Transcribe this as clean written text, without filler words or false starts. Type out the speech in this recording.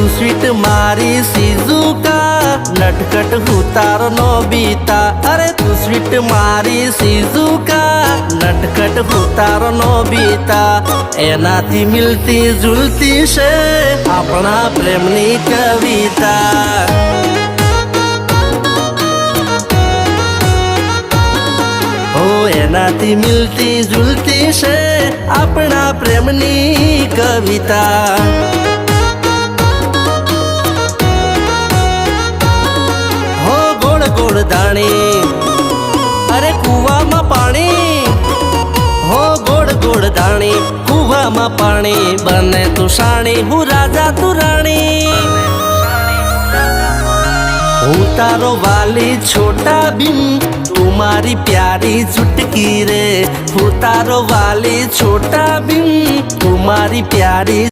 तू स्वीट मारी शिजुका नटखट हूँ तारो नोबिता। अरे तू स्वीट मारी शिजुका नटखट हूँ तारो नोबिता। एनाथी मिलती जुलती से अपना प्रेमनी कविता। एनाथी मिलती जुलती से अपना प्रेमनी कविता। हो गोड़ गोड़ दाणी अरे कुआ में पानी। हो गोड़ गोड़ दाणी कुआ में पानी बने तू साणी हूँ राजा तू राणी। हूँ तारो वाली छोटा बिन तुम्हारी प्यारी चुटकी रे। हूँ तारो वाली छोटा बिन तुम्हारी प्यारी